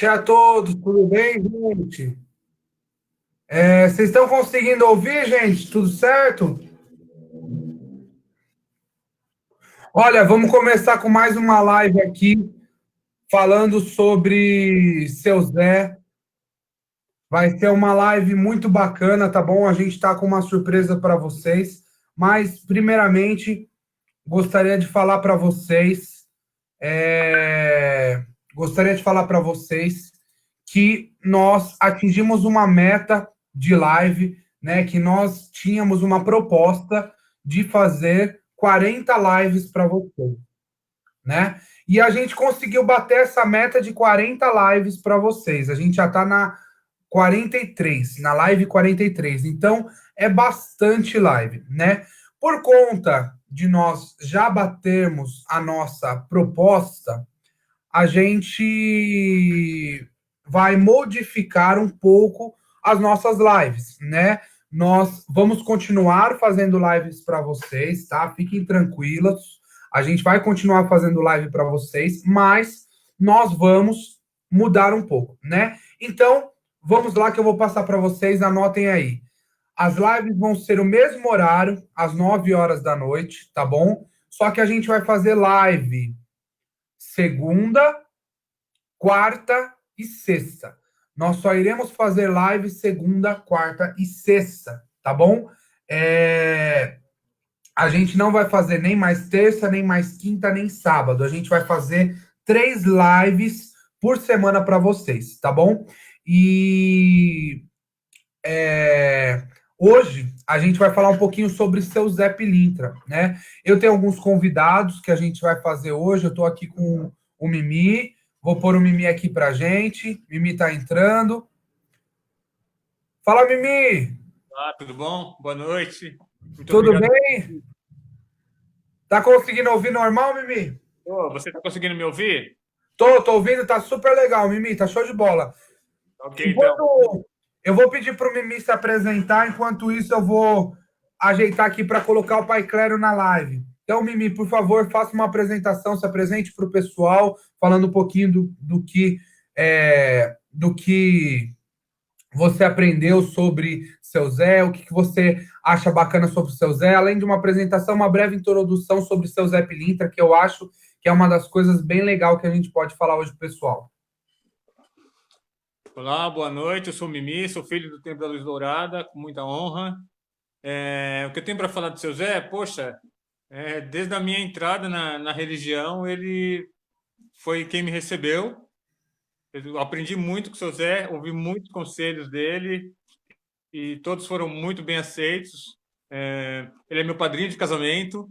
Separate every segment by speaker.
Speaker 1: noite a todos, tudo bem, gente? Vocês estão conseguindo ouvir, gente? Tudo certo? Olha, vamos começar com mais uma live aqui, falando sobre seu Zé. Vai ser uma live muito bacana, tá bom? A gente está com uma surpresa para vocês, mas, primeiramente, gostaria de falar para vocês, é, gostaria de falar para vocês que nós atingimos uma meta de live, né? Que nós tínhamos uma proposta de fazer 40 lives para você, né? E a gente conseguiu bater essa meta de 40 lives para vocês. A gente já está na 43, na live 43. Então, é bastante live, né? Por conta de nós já batermos a nossa proposta, a gente vai modificar um pouco as nossas lives, né? Nós vamos continuar fazendo lives para vocês, tá? Fiquem tranquilos. A gente vai continuar fazendo live para vocês, mas nós vamos mudar um pouco, né? Então, vamos lá que eu vou passar para vocês, anotem aí. As lives vão ser o mesmo horário, às 9 horas da noite, tá bom? Só que a gente vai fazer live segunda, quarta e sexta. Nós só iremos fazer live segunda, quarta e sexta, tá bom? A gente não vai fazer nem mais terça, nem mais quinta, nem sábado. A gente vai fazer 3 lives por semana para vocês, tá bom? E hoje a gente vai falar um pouquinho sobre seu Zé Pilintra, né? Eu tenho alguns convidados que a gente vai fazer hoje. Eu estou aqui com o Mimi. Vou pôr o Mimi aqui pra gente. Mimi tá entrando. Fala, Mimi!
Speaker 2: Olá, tudo bom? Boa noite. Muito
Speaker 1: Tudo
Speaker 2: obrigado.
Speaker 1: bem? Tá conseguindo ouvir normal, Mimi?
Speaker 2: Ô, você está conseguindo me ouvir?
Speaker 1: Tô ouvindo, tá super legal, Mimi, tá show de bola.
Speaker 2: Ok, então.
Speaker 1: Enquanto eu vou pedir pro Mimi se apresentar, enquanto isso eu vou ajeitar aqui para colocar o Pai Clério na live. Então, Mimi, por favor, faça uma apresentação, se apresente para o pessoal, falando um pouquinho do que você aprendeu sobre seu Zé, o que você acha bacana sobre o seu Zé, além de uma apresentação, uma breve introdução sobre seu Zé Pilintra, que eu acho que é uma das coisas bem legais que a gente pode falar hoje pro pessoal.
Speaker 2: Olá, boa noite. Eu sou o Mimi, sou filho do Templo da Luz Dourada, com muita honra. O que eu tenho para falar do seu Zé, poxa, desde a minha entrada na religião, ele foi quem me recebeu. Eu aprendi muito com o seu Zé, ouvi muitos conselhos dele e todos foram muito bem aceitos. Ele é meu padrinho de casamento.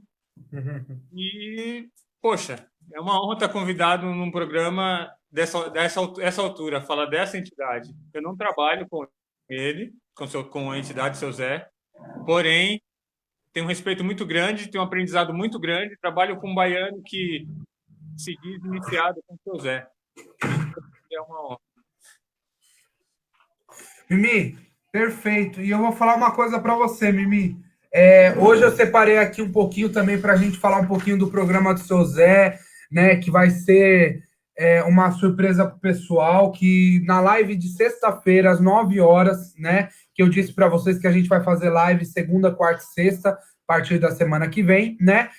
Speaker 2: E, poxa, é uma honra estar convidado num programa essa altura, falar dessa entidade. Eu não trabalho com ele, com a entidade Seu Zé, porém, tenho um respeito muito grande, tenho um aprendizado muito grande, trabalho com um baiano que se diz iniciado com Seu Zé. Isso é uma honra.
Speaker 1: Mimi, perfeito. E eu vou falar uma coisa para você, Mimi. Hoje eu separei aqui um pouquinho também para a gente falar um pouquinho do programa do seu Zé, né? Que vai ser uma surpresa para o pessoal. Que na live de sexta-feira, às 9 horas, né? Que eu disse para vocês que a gente vai fazer live segunda, quarta e sexta, a partir da semana que vem, né?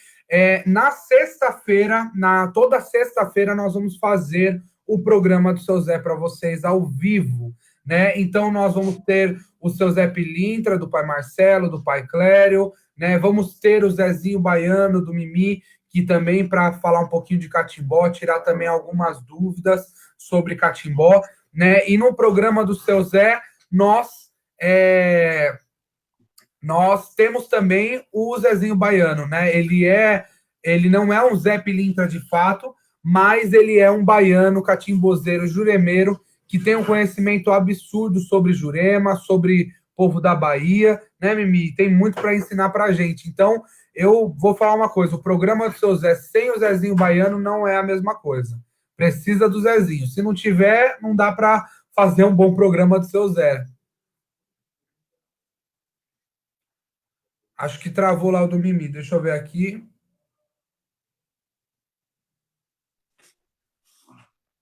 Speaker 1: Na sexta-feira, toda sexta-feira, nós vamos fazer o programa do seu Zé para vocês ao vivo, né? Então nós vamos ter o seu Zé Pilintra, do pai Marcelo, do pai Clério, né? Vamos ter o Zezinho Baiano, do Mimi, que também para falar um pouquinho de catimbó, tirar também algumas dúvidas sobre catimbó, né? E no programa do seu Zé, nós temos também o Zezinho Baiano, né? Ele não é um Zé Pilintra de fato, mas ele é um baiano catimbozeiro, juremeiro, que tem um conhecimento absurdo sobre Jurema, sobre povo da Bahia, né, Mimi? Tem muito para ensinar para a gente. Então, eu vou falar uma coisa: o programa do seu Zé sem o Zezinho Baiano não é a mesma coisa. Precisa do Zezinho. Se não tiver, não dá para fazer um bom programa do seu Zé. Acho que travou lá o do Mimi. Deixa eu ver aqui.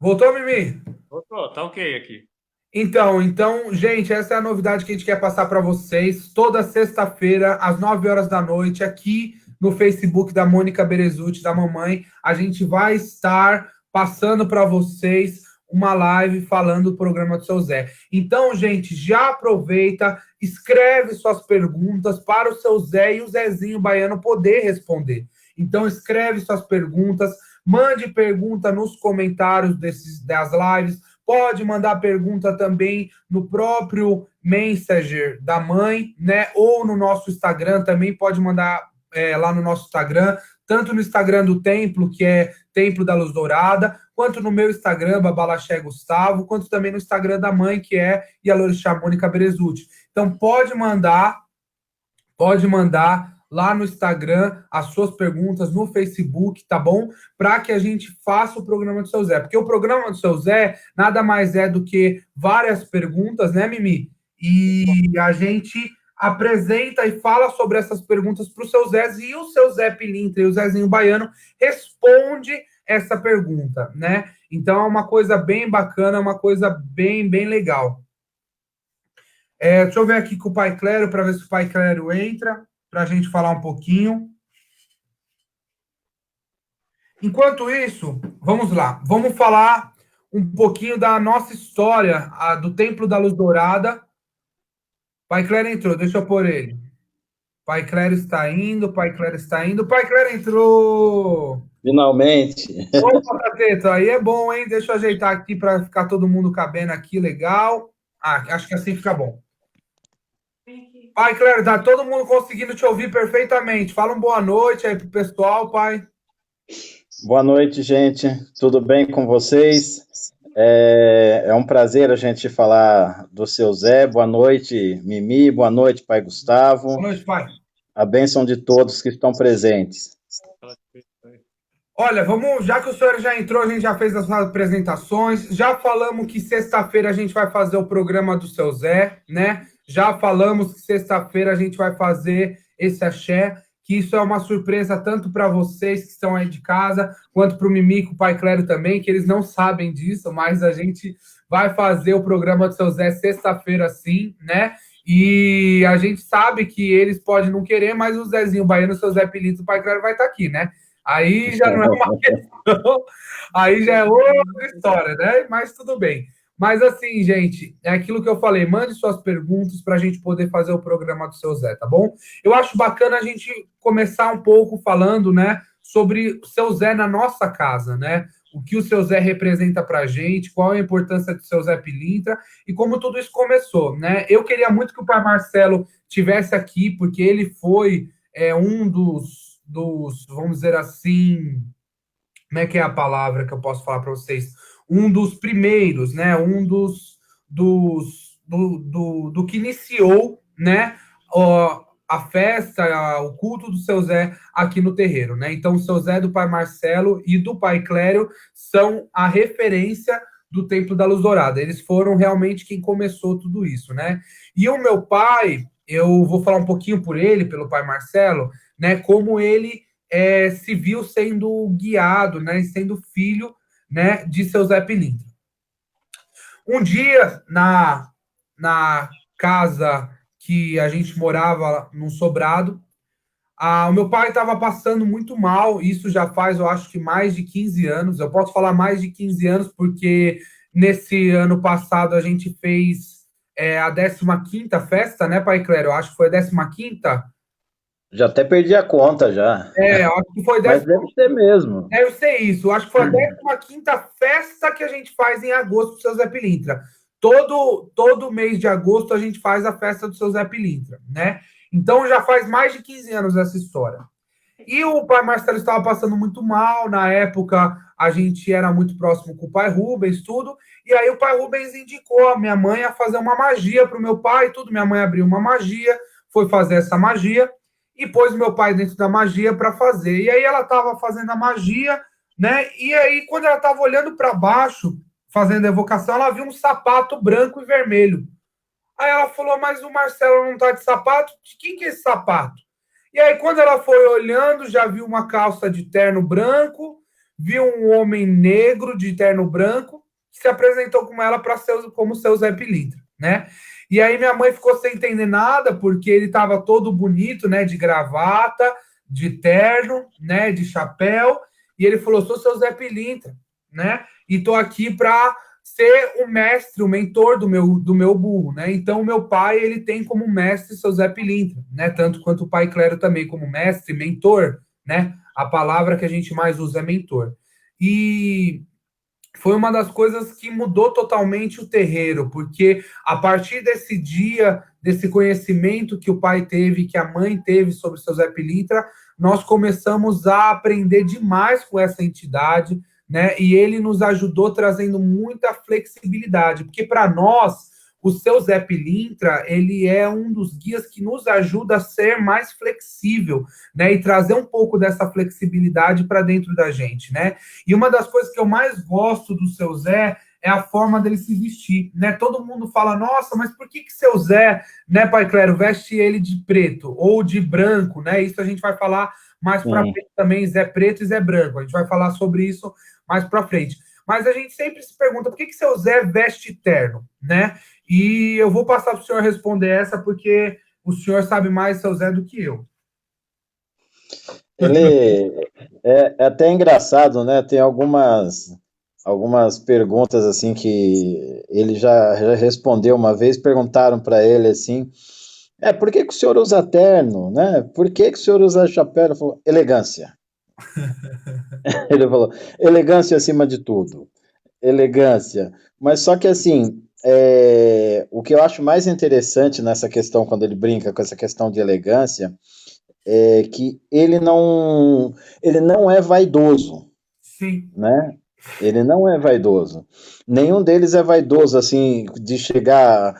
Speaker 1: Voltou, Mimi?
Speaker 2: Tá ok aqui.
Speaker 1: Então, gente, essa é a novidade que a gente quer passar para vocês. Toda sexta-feira, às 9 horas da noite, aqui no Facebook da Mônica Berezutti, da mamãe, a gente vai estar passando para vocês uma live falando do programa do seu Zé. Então, gente, já aproveita, escreve suas perguntas para o seu Zé e o Zezinho Baiano poder responder. Então, escreve suas perguntas, mande pergunta nos comentários das lives. Pode mandar pergunta também no próprio Messenger da mãe, né? Ou no nosso Instagram também pode mandar lá no nosso Instagram, tanto no Instagram do Templo, que é Templo da Luz Dourada, quanto no meu Instagram, Babalaxé Gustavo, quanto também no Instagram da mãe, que é Yalorixá Mônica Berezutti. Então pode mandar lá no Instagram as suas perguntas, no Facebook, tá bom? Para que a gente faça o programa do seu Zé. Porque o programa do seu Zé nada mais é do que várias perguntas, né, Mimi? E a gente apresenta e fala sobre essas perguntas para o seu Zé, e o seu Zé Pilintra e o Zezinho Baiano responde essa pergunta, né? Então é uma coisa bem bacana, uma coisa bem, bem legal. Deixa eu ver aqui com o Pai Clério, para ver se o Pai Clério entra, para a gente falar um pouquinho. Enquanto isso, vamos lá. Vamos falar um pouquinho da nossa história, do Templo da Luz Dourada. Pai Clério entrou, deixa eu pôr ele. Pai Clério está indo, Pai Clério está indo. Pai Clério entrou!
Speaker 3: Finalmente!
Speaker 1: Opa, Cateto, aí é bom, hein? Deixa eu ajeitar aqui para ficar todo mundo cabendo aqui, legal. Acho que assim fica bom. Pai, Clério, tá todo mundo conseguindo te ouvir perfeitamente. Fala uma boa noite aí pro pessoal, pai.
Speaker 3: Boa noite, gente. Tudo bem com vocês? É um prazer a gente falar do seu Zé. Boa noite, Mimi. Boa noite, pai Gustavo.
Speaker 1: Boa noite, pai.
Speaker 3: A bênção de todos que estão presentes.
Speaker 1: Olha, já que o senhor já entrou, a gente já fez as apresentações, já falamos que sexta-feira a gente vai fazer o programa do seu Zé, né? Já falamos que sexta-feira a gente vai fazer esse axé, que isso é uma surpresa tanto para vocês que estão aí de casa, quanto para o Mimico, o Pai Clério também, que eles não sabem disso, mas a gente vai fazer o programa do seu Zé sexta-feira sim, né? E a gente sabe que eles podem não querer, mas o Zezinho Baiano, o seu Zé Pilito, o Pai Clério vai estar aqui, né? Aí já não é uma questão, aí já é outra história, né? Mas tudo bem. Mas assim, gente, é aquilo que eu falei, mande suas perguntas para a gente poder fazer o programa do seu Zé, tá bom? Eu acho bacana a gente começar um pouco falando, né, sobre o seu Zé na nossa casa, né? O que o seu Zé representa para a gente, qual a importância do seu Zé Pilintra e como tudo isso começou, né? Eu queria muito que o pai Marcelo tivesse aqui, porque ele foi um dos, vamos dizer assim, como é que é a palavra que eu posso falar para vocês? Um dos primeiros, né? Do que iniciou, né? A festa, o culto do seu Zé aqui no terreiro, né? Então, o seu Zé do pai Marcelo e do pai Clério são a referência do Templo da Luz Dourada. Eles foram realmente quem começou tudo isso, né? E o meu pai, eu vou falar um pouquinho por ele, pelo pai Marcelo, né? Como ele se viu sendo guiado, né? Sendo filho, né? De seu Zé Pilintra. Um dia, na casa que a gente morava num sobrado, o meu pai estava passando muito mal, isso já faz, eu acho que mais de 15 anos, eu posso falar mais de 15 anos, porque nesse ano passado a gente fez a 15ª festa, né, pai Clério? Eu acho que foi a 15ª.
Speaker 3: Já até perdi a conta, já.
Speaker 1: Eu acho que foi
Speaker 3: Mas deve ser mesmo.
Speaker 1: Deve ser isso, eu acho que foi a 15ª festa que a gente faz em agosto do seu Zé Pilintra. Todo mês de agosto a gente faz a festa do seu Zé Pilintra, né? Então já faz mais de 15 anos essa história. E o pai Marcelo estava passando muito mal, na época a gente era muito próximo com o pai Rubens, tudo, e aí o pai Rubens indicou a minha mãe a fazer uma magia para o meu pai, tudo, minha mãe abriu uma magia, foi fazer essa magia, e pôs o meu pai dentro da magia para fazer. E aí ela estava fazendo a magia, né? E aí quando ela estava olhando para baixo, fazendo a evocação, ela viu um sapato branco e vermelho. Aí ela falou, mas o Marcelo não tá de sapato? De quem que é esse sapato? E aí quando ela foi olhando, já viu uma calça de terno branco, viu um homem negro de terno branco, se apresentou com ela como seu Zé Pilintra, né? E aí minha mãe ficou sem entender nada, porque ele estava todo bonito, né, de gravata, de terno, né, de chapéu, e ele falou, sou seu Zé Pilintra, né? E tô aqui para ser o mestre, o mentor do meu burro, né? Então, o meu pai, ele tem como mestre seu Zé Pilintra, né? Tanto quanto o pai Clério também como mestre, mentor, né? A palavra que a gente mais usa é mentor. E foi uma das coisas que mudou totalmente o terreiro, porque a partir desse dia, desse conhecimento que o pai teve, que a mãe teve sobre o seu Zé Pilintra, nós começamos a aprender demais com essa entidade, né? E ele nos ajudou trazendo muita flexibilidade, porque para nós, o seu Zé Pilintra, ele é um dos guias que nos ajuda a ser mais flexível, né? E trazer um pouco dessa flexibilidade para dentro da gente, né? E uma das coisas que eu mais gosto do seu Zé é a forma dele se vestir, né? Todo mundo fala, nossa, mas por que seu Zé, né, pai Clério, veste ele de preto ou de branco, né? Isso a gente vai falar mais para frente também, Zé preto e Zé branco. A gente vai falar sobre isso mais para frente. Mas a gente sempre se pergunta por que seu Zé veste terno, né? E eu vou passar para o senhor responder essa, porque o senhor sabe mais seu Zé do que eu.
Speaker 3: Ele é até engraçado, né? Tem algumas perguntas assim que ele já respondeu uma vez, perguntaram para ele assim, por que que o senhor usa terno, né? Por que que o senhor usa chapéu? Ele falou, elegância. Ele falou, elegância acima de tudo. Elegância. Mas só que assim, o que eu acho mais interessante nessa questão, quando ele brinca com essa questão de elegância, é que ele não é vaidoso,
Speaker 1: Sim.
Speaker 3: né? Ele não é vaidoso. Nenhum deles é vaidoso, assim, de chegar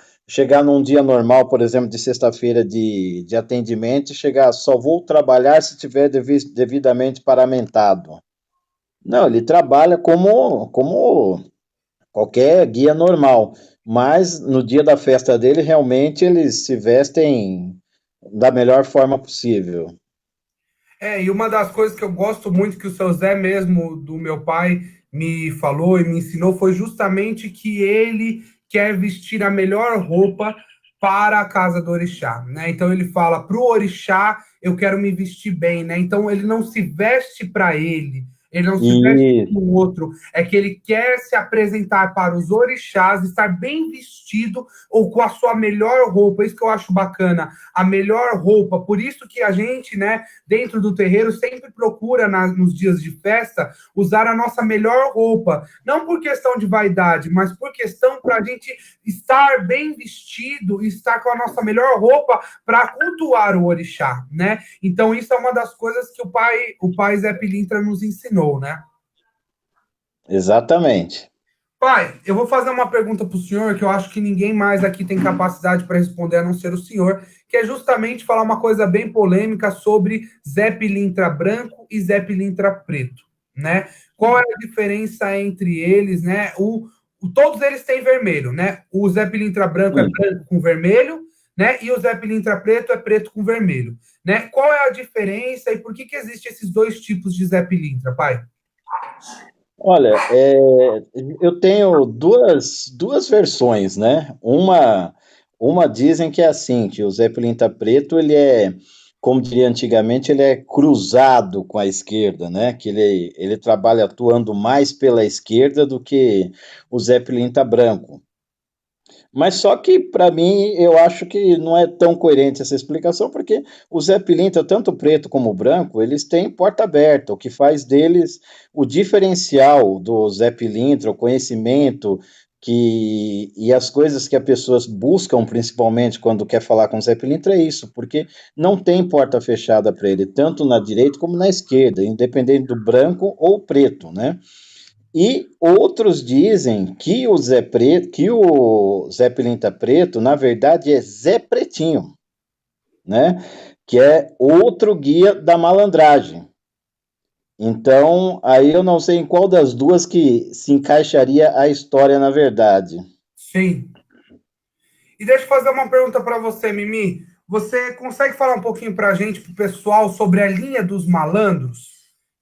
Speaker 3: num dia normal, por exemplo, de sexta-feira de atendimento, e chegar, só vou trabalhar se tiver devidamente paramentado. Não, ele trabalha como qualquer guia normal, mas no dia da festa dele, realmente eles se vestem da melhor forma possível.
Speaker 1: E uma das coisas que eu gosto muito que o seu Zé mesmo, do meu pai, me falou e me ensinou foi justamente que ele quer vestir a melhor roupa para a casa do orixá, né? Então ele fala para o orixá, eu quero me vestir bem, né? Então ele não se veste para ele não se veste
Speaker 3: E
Speaker 1: para o outro, é que ele quer se apresentar para os orixás, estar bem vestido ou com a sua melhor roupa. Isso que eu acho bacana, a melhor roupa. Por isso que a gente, né, dentro do terreiro, sempre procura, nos dias de festa, usar a nossa melhor roupa. Não por questão de vaidade, mas por questão para a gente estar bem vestido, estar com a nossa melhor roupa para cultuar o orixá, né? Então, isso é uma das coisas que o pai Zé Pilintra nos ensinou, né?
Speaker 3: exatamente.
Speaker 1: Pai, eu vou fazer uma pergunta para o senhor que eu acho que ninguém mais aqui tem capacidade para responder a não ser o senhor, que é justamente falar uma coisa bem polêmica sobre Zé Pilintra branco e Zé Pilintra preto, né? Qual é a diferença entre eles, né? Todos eles têm vermelho, né? O Zé Pilintra branco é branco com vermelho, né? E o Zé Pilintra preto é preto com vermelho, né? Qual é a diferença e por que existem esses dois tipos de Zé Pilintra, pai?
Speaker 3: Olha, eu tenho duas versões, né? Uma dizem que é assim, que o Zé Pilintra Preto, ele é, como diria antigamente, ele é cruzado com a esquerda, né? Que ele trabalha atuando mais pela esquerda do que o Zé Pilintra Branco. Mas só que, para mim, eu acho que não é tão coerente essa explicação, porque o Zé Pilintra, tanto o preto como o branco, eles têm porta aberta, o que faz deles o diferencial do Zé Pilintra, o conhecimento e as coisas que as pessoas buscam, principalmente quando quer falar com o Zé Pilintra, é isso, porque não tem porta fechada para ele, tanto na direita como na esquerda, independente do branco ou preto, né? E outros dizem que o Zé Pilintra Preto, na verdade, é Zé Pretinho, né? Que é outro guia da malandragem. Então, aí eu não sei em qual das duas que se encaixaria a história, na verdade.
Speaker 1: Sim. E deixa eu fazer uma pergunta para você, Mimi. Você consegue falar um pouquinho para a gente, para o pessoal, sobre a linha dos malandros?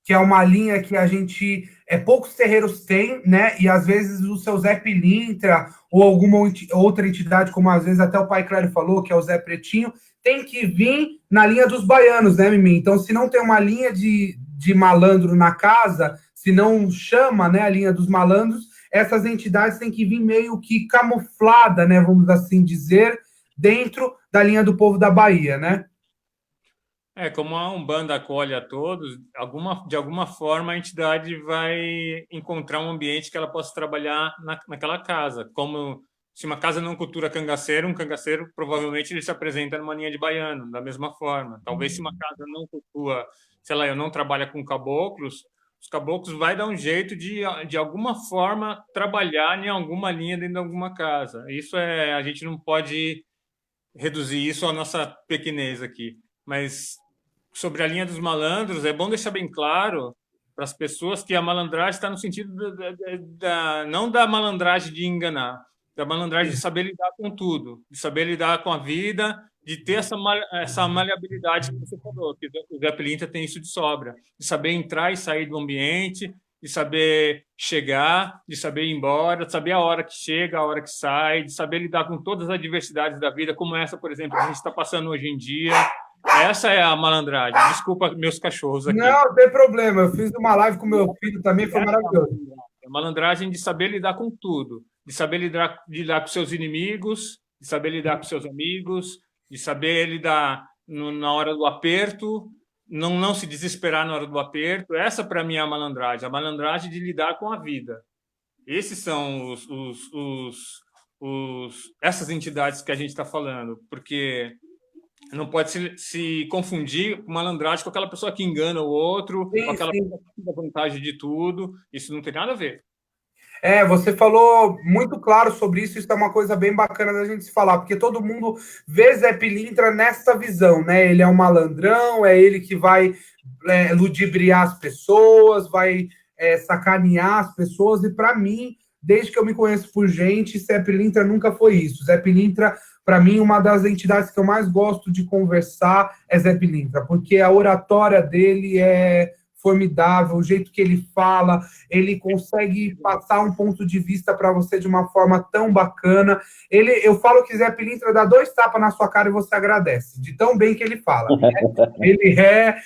Speaker 1: que é uma linha que a gente, poucos terreiros têm, né? E às vezes o seu Zé Pilintra ou alguma outra entidade, como às vezes até o Pai Clério falou, que é o Zé Pretinho, tem que vir na linha dos baianos, né, Mimi? Então, se não tem uma linha de malandro na casa, se não chama, né, a linha dos malandros, essas entidades têm que vir meio que camuflada, né, vamos assim dizer, dentro da linha do povo da Bahia, né?
Speaker 2: Como a Umbanda acolhe a todos, de alguma forma a entidade vai encontrar um ambiente que ela possa trabalhar naquela casa. Como se uma casa não cultura cangaceiro, um cangaceiro provavelmente ele se apresenta numa linha de baiano, da mesma forma. Talvez se uma casa não cultua, sei lá, eu não trabalho com caboclos, os caboclos vai dar um jeito de alguma forma trabalhar em alguma linha dentro de alguma casa. A gente não pode reduzir isso à nossa pequenez aqui. Mas sobre a linha dos malandros, é bom deixar bem claro para as pessoas que a malandragem está no sentido não da malandragem de enganar, da malandragem de saber lidar com tudo, de saber lidar com a vida, de ter essa maleabilidade que você falou, que o Zé Pilintra tem isso de sobra, de saber entrar e sair do ambiente, de saber chegar, de saber ir embora, de saber a hora que chega, a hora que sai, de saber lidar com todas as adversidades da vida, como essa, por exemplo, que a gente está passando hoje em dia. Essa é a malandragem. Desculpa meus cachorros aqui.
Speaker 1: Não, não tem problema. Eu fiz uma live com meu filho também, foi maravilhoso.
Speaker 2: É a malandragem de saber lidar com tudo, de saber lidar com seus inimigos, de saber lidar com seus amigos, de saber lidar na hora do aperto, não se desesperar na hora do aperto. Essa, para mim, é a malandragem de lidar com a vida. Esses são essas entidades que a gente está falando, porque não pode se confundir malandragem com aquela pessoa que engana o outro, com aquela pessoa que dá vantagem de tudo. Isso não tem nada a ver.
Speaker 1: Você falou muito claro sobre isso, isso é uma coisa bem bacana da gente se falar, porque todo mundo vê Zé Pilintra nessa visão, né? Ele é um malandrão, é ele que vai ludibriar as pessoas, vai sacanear as pessoas, e para mim, desde que eu me conheço por gente, Zé Pilintra nunca foi isso. Zé Pilintra, para mim, uma das entidades que eu mais gosto de conversar é Zé Pilintra, porque a oratória dele é formidável, o jeito que ele fala, ele consegue passar um ponto de vista para você de uma forma tão bacana. Eu falo que Zé Pilintra dá 2 tapas na sua cara e você agradece, de tão bem que ele fala. Ele é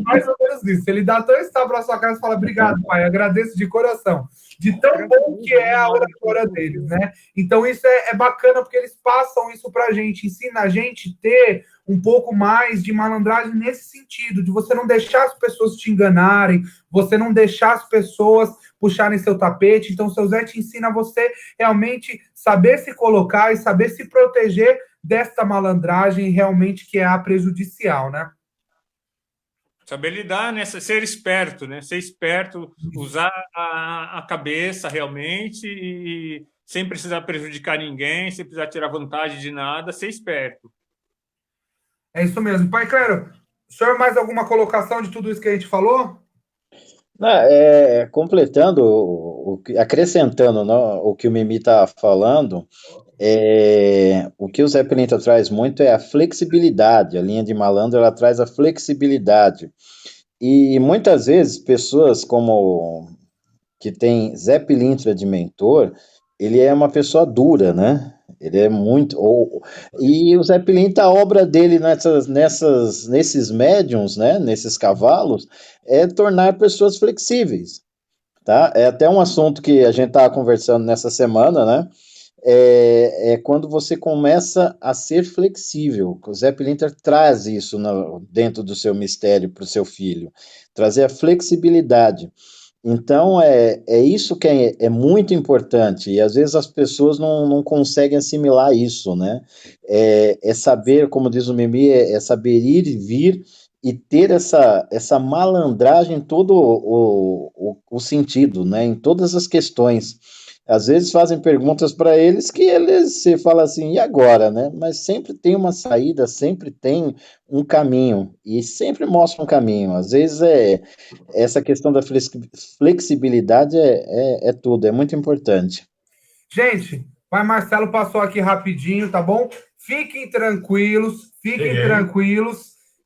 Speaker 1: mais ou menos isso. Ele dá 2 tapas na sua cara e fala, obrigado, pai, agradeço de coração. De tão bom que é a oratória deles, né? Então isso é bacana, porque eles passam isso pra gente, ensina a gente ter um pouco mais de malandragem nesse sentido, de você não deixar as pessoas te enganarem, você não deixar as pessoas puxarem seu tapete. Então, o seu Zé te ensina a você realmente saber se colocar e saber se proteger dessa malandragem realmente que é a prejudicial, né?
Speaker 2: Saber lidar, né? Ser esperto, né? Ser esperto, usar a cabeça realmente e sem precisar prejudicar ninguém, sem precisar tirar vantagem de nada, ser esperto.
Speaker 1: É isso mesmo. Pai Clério, o senhor mais alguma colocação de tudo isso que a gente falou?
Speaker 3: Completando, acrescentando, né, o que o Mimi está falando, o que o Zé Pilintra traz muito é a flexibilidade. A linha de malandro, ela traz a flexibilidade. E muitas vezes pessoas que tem Zé Pilintra de mentor, ele é uma pessoa dura, né? Ele é muito. E o Zé Pilintra, a obra dele nesses médiums, né? Nesses cavalos, é tornar pessoas flexíveis. Tá? É até um assunto que a gente estava conversando nessa semana, né? Quando você começa a ser flexível. O Zé Pilintra traz isso dentro do seu mistério para o seu filho, trazer a flexibilidade. Então, isso que é muito importante, e às vezes as pessoas não conseguem assimilar isso, né? É saber, como diz o Mimi, é saber ir e vir e ter essa malandragem em todo o sentido, né? Em todas as questões. Às vezes fazem perguntas para eles que se fala assim, e agora, né? Mas sempre tem uma saída, sempre tem um caminho, e sempre mostra um caminho. Às vezes essa questão da flexibilidade é tudo, é muito importante.
Speaker 1: Gente, pai Marcelo passou aqui rapidinho, tá bom? Fiquem tranquilos,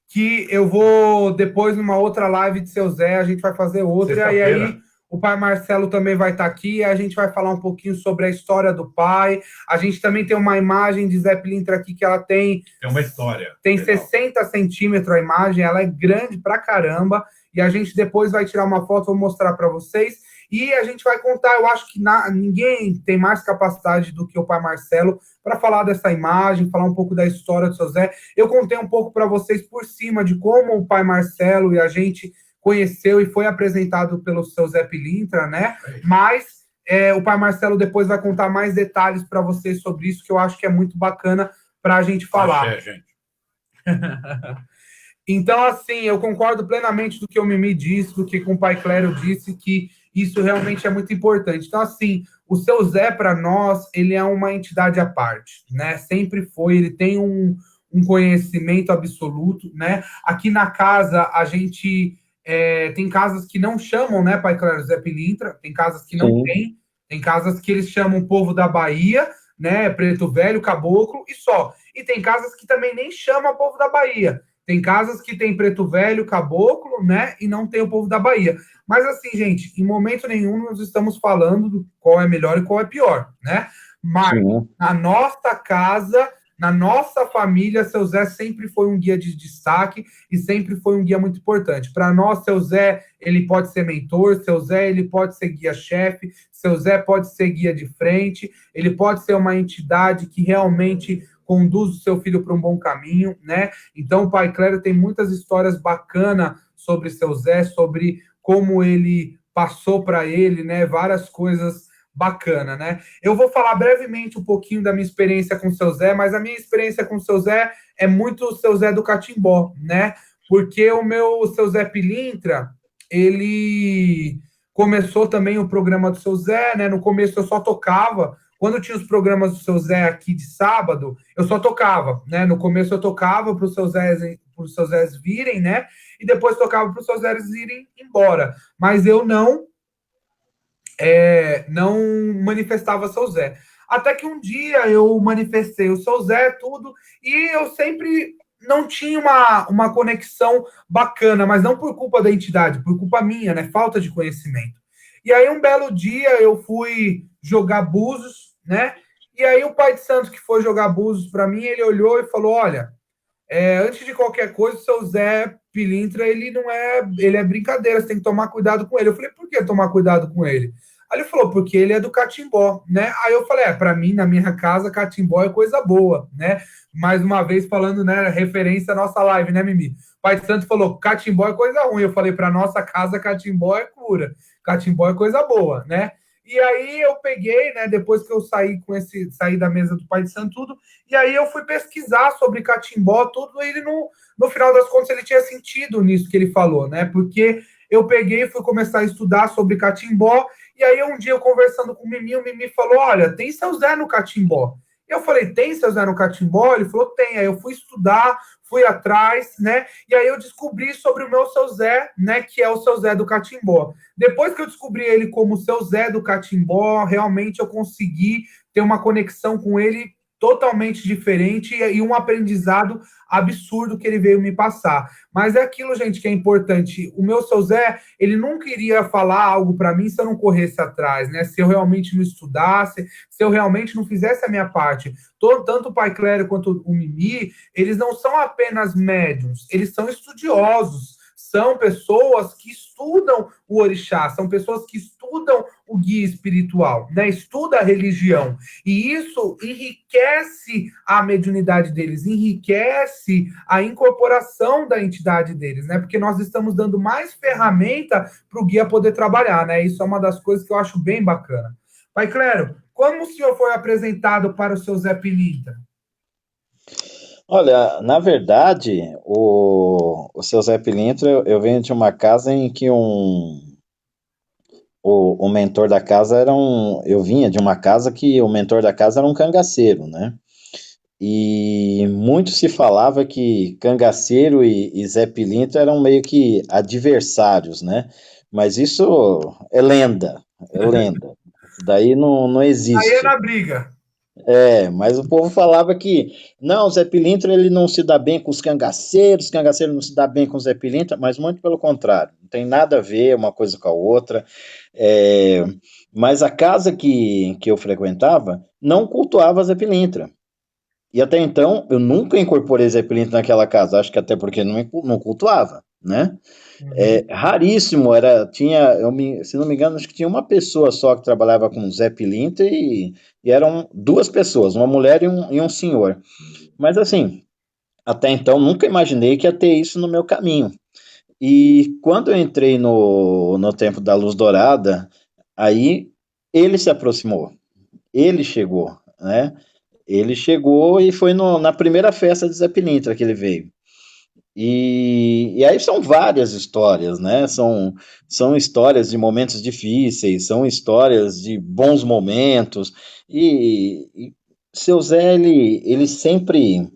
Speaker 1: que eu vou, depois, numa outra live de seu Zé, a gente vai fazer outra, e aí o pai Marcelo também vai estar aqui, e a gente vai falar um pouquinho sobre a história do pai. A gente também tem uma imagem de Zé Pilintra aqui, que ela tem uma história. Tem legal. 60 centímetros a imagem, ela é grande pra caramba, e a gente depois vai tirar uma foto, vou mostrar para vocês, e a gente vai contar, eu acho que ninguém tem mais capacidade do que o pai Marcelo para falar dessa imagem, falar um pouco da história do seu Zé. Eu contei um pouco para vocês por cima de como o pai Marcelo e a gente conheceu e foi apresentado pelo seu Zé Pilintra, né? Mas o pai Marcelo depois vai contar mais detalhes para vocês sobre isso, que eu acho que é muito bacana para a gente falar. Achei, gente. Então, assim, eu concordo plenamente do que o Mimi disse, do que o pai Clério disse, que isso realmente é muito importante. Então, assim, o seu Zé, para nós, ele é uma entidade à parte, né? Sempre foi, ele tem um conhecimento absoluto, né? Aqui na casa, a gente tem casas que não chamam, né, pai Clério, Zé Pilintra, tem casas que não tem casas que eles chamam o povo da Bahia, né, preto velho, caboclo, e só. E tem casas que também nem chamam o povo da Bahia. Tem casas que tem preto velho, caboclo, né? E não tem o povo da Bahia. Mas assim, gente, em momento nenhum nós estamos falando do qual é melhor e qual é pior, né? Mas na nossa casa, na nossa família, seu Zé sempre foi um guia de destaque e sempre foi um guia muito importante. Para nós, seu Zé, ele pode ser mentor, seu Zé, ele pode ser guia-chefe, seu Zé pode ser guia de frente, ele pode ser uma entidade que realmente conduz o seu filho para um bom caminho, né? Então, o pai Clério tem muitas histórias bacanas sobre seu Zé, sobre como ele passou para ele, né? Várias coisas bacanas, né? Eu vou falar brevemente um pouquinho da minha experiência com o seu Zé, mas a minha experiência com o seu Zé é muito o seu Zé do Catimbó, né? Porque o seu Zé Pilintra, ele começou também o programa do seu Zé, né? No começo eu só tocava. Quando tinha os programas do seu Zé aqui de sábado, eu só tocava, né? No começo eu tocava para os seus Zés virem, né? E depois tocava para os seus Zés irem embora. Mas eu não manifestava seu Zé. Até que um dia eu manifestei o seu Zé, tudo, e eu sempre não tinha uma conexão bacana, mas não por culpa da entidade, por culpa minha, né? Falta de conhecimento. E aí, um belo dia, eu fui jogar búzios, né? E aí, o pai de santo que foi jogar búzios para mim, ele olhou e falou: olha, antes de qualquer coisa, o seu Zé Pilintra, ele é brincadeira, você tem que tomar cuidado com ele. Eu falei: por que tomar cuidado com ele? Aí ele falou: porque ele é do catimbó, né? Aí eu falei: para mim, na minha casa, catimbó é coisa boa, né? Mais uma vez falando, né, referência à nossa live, né, Mimi? O pai de santo falou: catimbó é coisa ruim. Eu falei: para nossa casa, catimbó é cura. Catimbó é coisa boa, né? E aí eu peguei, né, depois que eu saí da mesa do pai de santo, tudo, e aí eu fui pesquisar sobre catimbó, tudo, e ele no final das contas ele tinha sentido nisso que ele falou, né? Porque eu peguei e fui começar a estudar sobre catimbó, e aí um dia eu conversando com o Mimi falou: olha, tem seu Zé no catimbó. Eu falei: tem seu Zé no catimbó? Ele falou: tem. Aí eu fui estudar, fui atrás, né? E aí eu descobri sobre o meu seu Zé, né? Que é o seu Zé do catimbó. Depois que eu descobri ele como seu Zé do catimbó, realmente eu consegui ter uma conexão com ele totalmente diferente e um aprendizado absurdo que ele veio me passar. Mas é aquilo, gente, que é importante. O meu seu Zé, ele nunca iria falar algo para mim se eu não corresse atrás, né? Se eu realmente não estudasse, se eu realmente não fizesse a minha parte. Tanto o pai Clério quanto o Mimi, eles não são apenas médiums, eles são estudiosos. São pessoas que estudam o orixá, são pessoas que estudam o guia espiritual, né? Estuda a religião. E isso enriquece a mediunidade deles, enriquece a incorporação da entidade deles, né? Porque nós estamos dando mais ferramenta para o guia poder trabalhar, né? Isso é uma das coisas que eu acho bem bacana. Pai Clério, como o senhor foi apresentado para o seu Zé Pilintra?
Speaker 3: Olha, na verdade, o seu Zé Pilintra, eu venho de uma casa em que o mentor da casa eu vinha de uma casa que o mentor da casa era um cangaceiro, né? E muito se falava que cangaceiro e Zé Pilintra eram meio que adversários, né? Mas isso é lenda, é lenda. Daí não existe.
Speaker 1: Aí é na briga.
Speaker 3: Mas o povo falava que não, o Zé Pilintra ele não se dá bem com os cangaceiros não se dá bem com o Zé Pilintra, mas muito pelo contrário, não tem nada a ver uma coisa com a outra. É, mas a casa que eu frequentava não cultuava Zé Pilintra. E até então eu nunca incorporei Zé Pilintra naquela casa, acho que até porque não cultuava, né?
Speaker 1: Uhum.
Speaker 3: Raríssimo, se não me engano, acho que tinha uma pessoa só que trabalhava com Zé Pilintra e eram duas pessoas, uma mulher e um senhor. Mas assim, até então nunca imaginei que ia ter isso no meu caminho. E quando eu entrei no Tempo da Luz Dourada, aí ele se aproximou, ele chegou, né? Ele chegou e foi na primeira festa de Zé Pilintra que ele veio. E aí são várias histórias, né? São histórias de momentos difíceis, são histórias de bons momentos. E seu Zé, ele sempre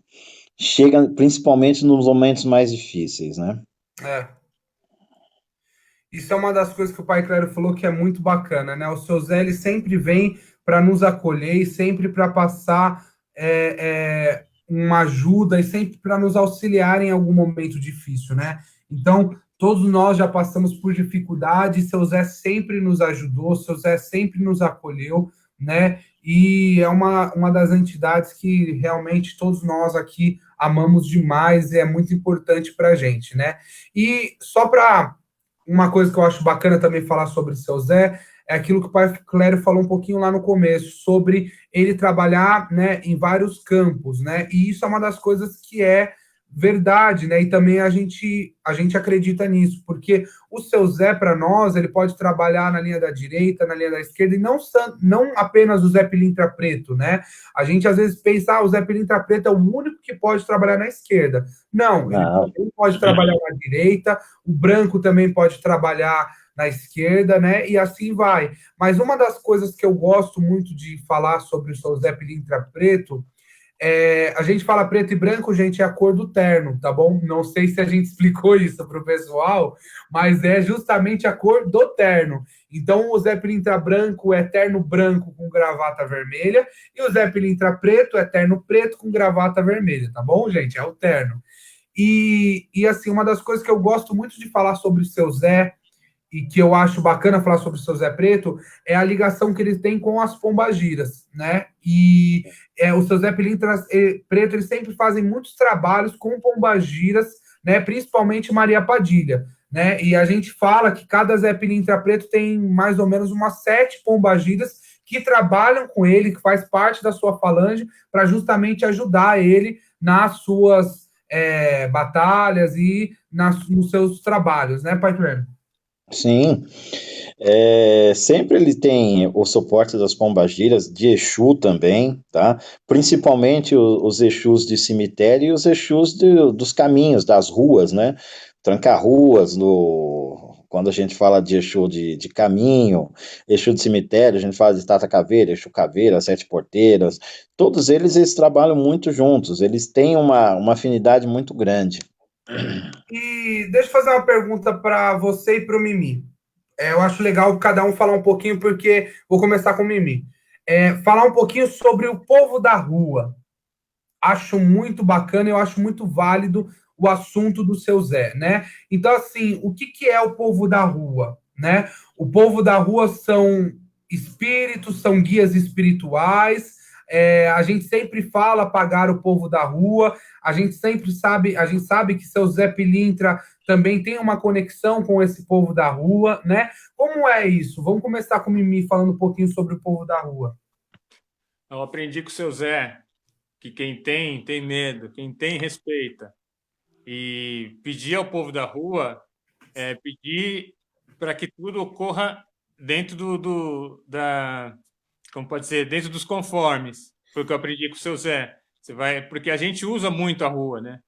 Speaker 3: chega, principalmente nos momentos mais difíceis, né?
Speaker 1: É. Isso é uma das coisas que o Pai Claro falou que é muito bacana, né? O seu Zé ele sempre vem para nos acolher e sempre para passar uma ajuda e sempre para nos auxiliar em algum momento difícil, né? Então, todos nós já passamos por dificuldade, seu Zé sempre nos ajudou, seu Zé sempre nos acolheu, né? E é uma das entidades que realmente todos nós aqui amamos demais e é muito importante para a gente, né? E só para uma coisa que eu acho bacana também falar sobre o seu Zé é aquilo que o pai Clério falou um pouquinho lá no começo, sobre ele trabalhar, né, em vários campos, né? E isso é uma das coisas que é verdade, né? E também a gente acredita nisso, porque o seu Zé para nós, ele pode trabalhar na linha da direita, na linha da esquerda e não apenas o Zé Pilintra Preto, né? A gente às vezes pensa, o Zé Pilintra Preto é o único que pode trabalhar na esquerda. Não, ele
Speaker 3: Não.
Speaker 1: também pode trabalhar na direita, o branco também pode trabalhar na esquerda, né? E assim vai. Mas uma das coisas que eu gosto muito de falar sobre o seu Zé Pilintra Preto a gente fala preto e branco, gente, é a cor do terno, tá bom? Não sei se a gente explicou isso para o pessoal, mas é justamente a cor do terno. Então, o Zé Pilintra branco é terno branco com gravata vermelha, e o Zé Pilintra preto é terno preto com gravata vermelha, tá bom, gente? É o terno. E assim, uma das coisas que eu gosto muito de falar sobre o seu Zé e que eu acho bacana falar sobre o seu Zé Preto é a ligação que ele tem com as pombagiras, né? E o seu Zé Pilintra Preto, eles sempre fazem muitos trabalhos com pombagiras, né? Principalmente Maria Padilha, né? E a gente fala que cada Zé Pilintra Preto tem mais ou menos umas 7 pombagiras que trabalham com ele, que faz parte da sua falange, para justamente ajudar ele nas suas batalhas e nos seus trabalhos, né, Pai Cleber?
Speaker 3: Sim, sempre ele tem o suporte das pombagiras, de Exu também, tá? Principalmente os Exus de cemitério e os Exus dos caminhos, das ruas, né? Tranca-ruas, quando a gente fala de Exu de caminho, Exu de cemitério, a gente fala de Tata Caveira, Exu Caveira, Sete Porteiras, todos eles trabalham muito juntos, eles têm uma afinidade muito grande.
Speaker 1: E deixa eu fazer uma pergunta para você e para o Mimi. Eu acho legal cada um falar um pouquinho, porque vou começar com o Mimi. Falar um pouquinho sobre o povo da rua. Acho muito bacana, eu acho muito válido o assunto do seu Zé, né? Então, assim, o que é o povo da rua, né? O povo da rua são espíritos, são guias espirituais. A gente sempre fala pagar o povo da rua. A gente sabe que seu Zé Pilintra também tem uma conexão com esse povo da rua, né? Como é isso? Vamos começar com o Mimi falando um pouquinho sobre o povo da rua.
Speaker 2: Eu aprendi com o seu Zé que quem tem, tem medo, quem tem, respeita. E pedir ao povo da rua é pedir para que tudo ocorra dentro como pode ser, dentro dos conformes. Foi o que eu aprendi com o seu Zé. Você vai, porque a gente usa muito a rua, né?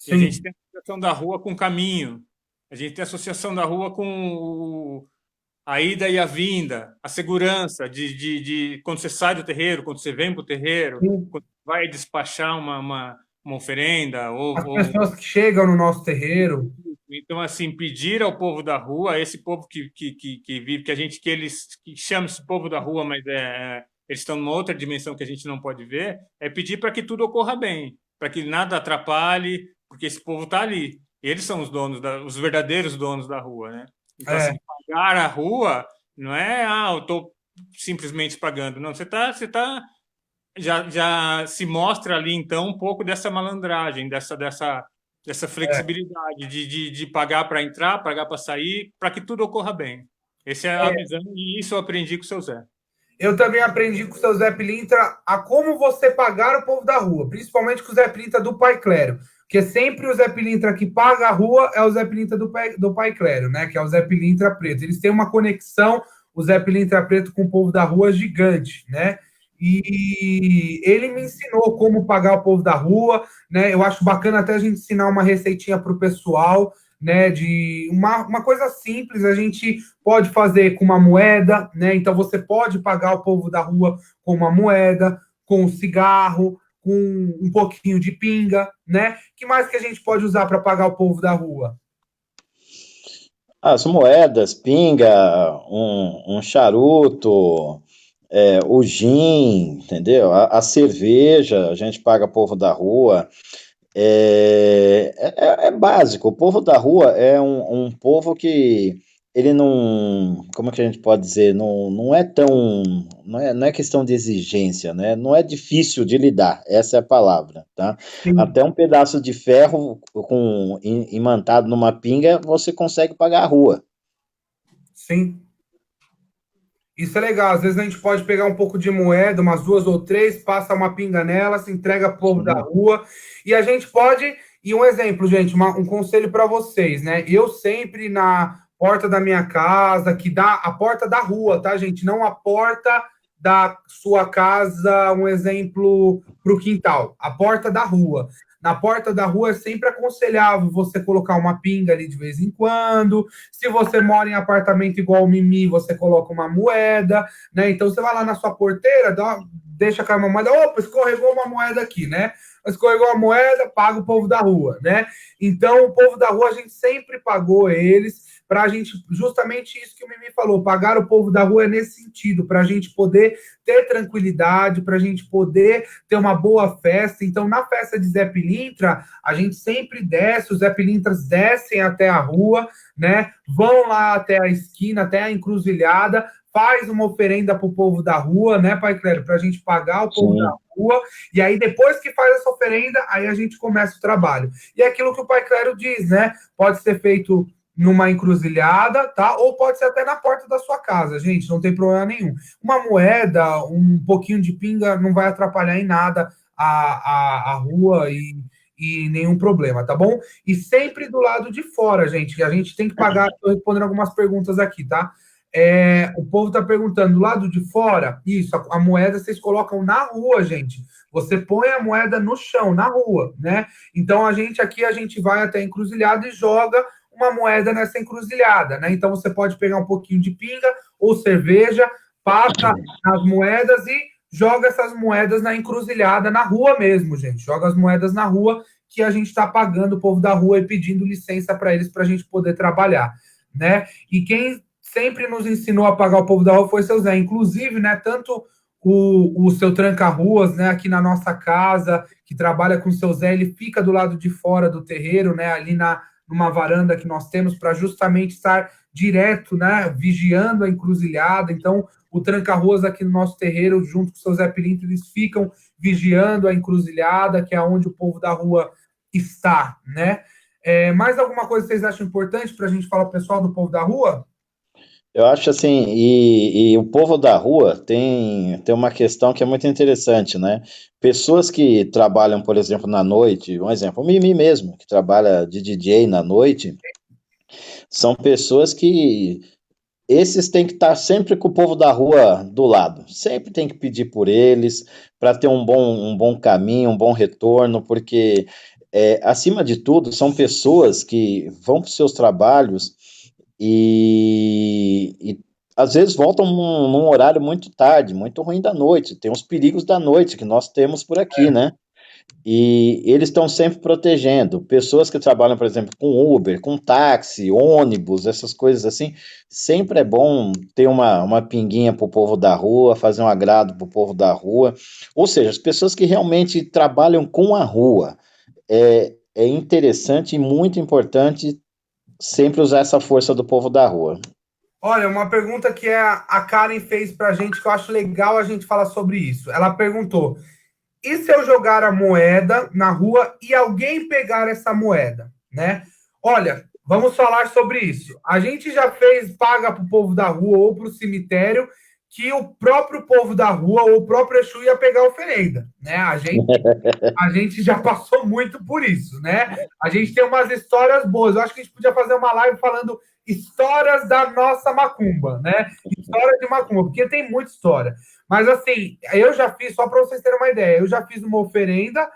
Speaker 2: E a gente
Speaker 1: Sim.
Speaker 2: tem a associação da rua com o caminho. A gente tem a associação da rua com a ida e a vinda, a segurança de quando você sai do terreiro, quando você vem para o terreiro,
Speaker 1: Sim.
Speaker 2: quando vai despachar uma oferenda,
Speaker 1: As pessoas que chegam no nosso terreiro.
Speaker 2: então, assim, pedir ao povo da rua, esse povo que vive, que a gente, que eles que chama esse povo da rua, mas eles estão numa outra dimensão que a gente não pode ver, é pedir para que tudo ocorra bem, para que nada atrapalhe, porque esse povo está ali. Eles são os donos, os verdadeiros donos da rua, né? Então,
Speaker 1: É,
Speaker 2: assim, pagar a rua não é, eu estou simplesmente pagando. Não, já se mostra ali, então, um pouco dessa malandragem, dessa
Speaker 1: é.
Speaker 2: flexibilidade de pagar para entrar, pagar para sair, para que tudo ocorra bem. Essa é a visão, e isso eu aprendi com o seu Zé.
Speaker 1: Eu também aprendi com o seu Zé Pilintra a como você pagar o povo da rua, principalmente com o Zé Pilintra do Pai Clério. Porque sempre o Zé Pilintra que paga a rua é o Zé Pilintra do Pai Clério, né? Que é o Zé Pilintra Preto. Eles têm uma conexão, o Zé Pilintra Preto, com o povo da rua gigante, né? E ele me ensinou como pagar o povo da rua, né? Eu acho bacana até a gente ensinar uma receitinha para o pessoal, né? De uma coisa simples, a gente pode fazer com uma moeda, né? Então você pode pagar o povo da rua com uma moeda, com um cigarro, com um pouquinho de pinga, né? Que mais que a gente pode usar para pagar o povo da rua?
Speaker 3: As moedas, pinga, um charuto, o gin, entendeu? A cerveja, a gente paga povo da rua. É básico. O povo da rua é um povo que ele não, como é que a gente pode dizer, não é tão, não é questão de exigência, né? Não é difícil de lidar, essa é a palavra, tá?
Speaker 1: Sim,
Speaker 3: Até um pedaço de ferro imantado numa pinga, você consegue pagar a rua.
Speaker 1: sim. Isso é legal. Às vezes a gente pode pegar um pouco de moeda, umas duas ou três, passa uma pinga nela, se entrega pro povo da
Speaker 3: Sim,
Speaker 1: rua. E a gente pode. E um exemplo, gente, um conselho para vocês, né? Eu sempre na porta da minha casa, que dá a porta da rua, tá, gente? Não a porta da sua casa, um exemplo para o quintal, a porta da rua. Na porta da rua é sempre aconselhável você colocar uma pinga ali de vez em quando. Se você mora em apartamento igual o Mimi, você coloca uma moeda, né? Então você vai lá na sua porteira, deixa cair uma moeda, opa, escorregou uma moeda aqui, né? Escorregou a moeda, paga o povo da rua, né? Então, o povo da rua, a gente sempre pagou eles para a gente, justamente isso que o Mimi falou, pagar o povo da rua é nesse sentido, para a gente poder ter tranquilidade, para a gente poder ter uma boa festa. Então, na festa de Zé Pilintra, a gente sempre desce, os Zé Pilintras descem até a rua, né? Vão lá até a esquina, até a encruzilhada, faz uma oferenda para o povo da rua, né, Pai Clério, para a gente pagar o povo da
Speaker 3: sim.
Speaker 1: rua, e aí depois que faz essa oferenda, aí a gente começa o trabalho. E é aquilo que o Pai Clério diz, né? Pode ser feito numa encruzilhada, tá? Ou pode ser até na porta da sua casa, gente, não tem problema nenhum. Uma moeda, um pouquinho de pinga não vai atrapalhar em nada a rua e nenhum problema, tá bom? E sempre do lado de fora, gente, que a gente tem que pagar. Estou respondendo algumas perguntas aqui, tá? O povo está perguntando, do lado de fora, isso, a moeda vocês colocam na rua, gente. Você põe a moeda no chão, na rua, né? Então a gente aqui, a gente vai até a encruzilhada e joga uma moeda nessa encruzilhada, né? Então você pode pegar um pouquinho de pinga ou cerveja, passa as moedas e joga essas moedas na encruzilhada, na rua mesmo, gente. Joga as moedas na rua que a gente está pagando o povo da rua e pedindo licença para eles para a gente poder trabalhar, né? E quem sempre nos ensinou a pagar o povo da rua foi seu Zé. Inclusive, né, tanto o seu tranca-ruas, né, aqui na nossa casa, que trabalha com o seu Zé, ele fica do lado de fora do terreiro, né, ali numa varanda que nós temos para justamente estar direto, né, vigiando a encruzilhada. Então, o tranca-ruas aqui no nosso terreiro, junto com o seu Zé Pilinto, eles ficam vigiando a encruzilhada, que é onde o povo da rua está, né? Mais alguma coisa que vocês acham importante para a gente falar pro pessoal do povo da rua?
Speaker 3: Eu acho assim, e o povo da rua tem uma questão que é muito interessante, né? Pessoas que trabalham, por exemplo, na noite, um exemplo, o Mimi mesmo, que trabalha de DJ na noite, são pessoas que esses têm que estar sempre com o povo da rua do lado, sempre tem que pedir por eles para ter um bom caminho, um bom retorno, porque acima de tudo são pessoas que vão para os seus trabalhos e às vezes voltam num horário muito tarde, muito ruim da noite. Tem os perigos da noite que nós temos por aqui, né? E eles estão sempre protegendo. Pessoas que trabalham, por exemplo, com Uber, com táxi, ônibus, essas coisas assim, sempre é bom ter uma pinguinha para o povo da rua, fazer um agrado para o povo da rua. Ou seja, as pessoas que realmente trabalham com a rua. É interessante e muito importante sempre usar essa força do povo da rua.
Speaker 1: Olha, uma pergunta que a Karen fez para a gente, que eu acho legal a gente falar sobre isso. Ela perguntou: e se eu jogar a moeda na rua e alguém pegar essa moeda, né? Olha, vamos falar sobre isso. A gente já fez paga para o povo da rua ou para o cemitério que o próprio povo da rua ou o próprio Exu ia pegar a oferenda, né? A gente já passou muito por isso, né? A gente tem umas histórias boas. Eu acho que a gente podia fazer uma live falando histórias da nossa macumba, né? História de macumba, porque tem muita história. Mas assim, eu já fiz, só para vocês terem uma ideia, eu já fiz uma oferenda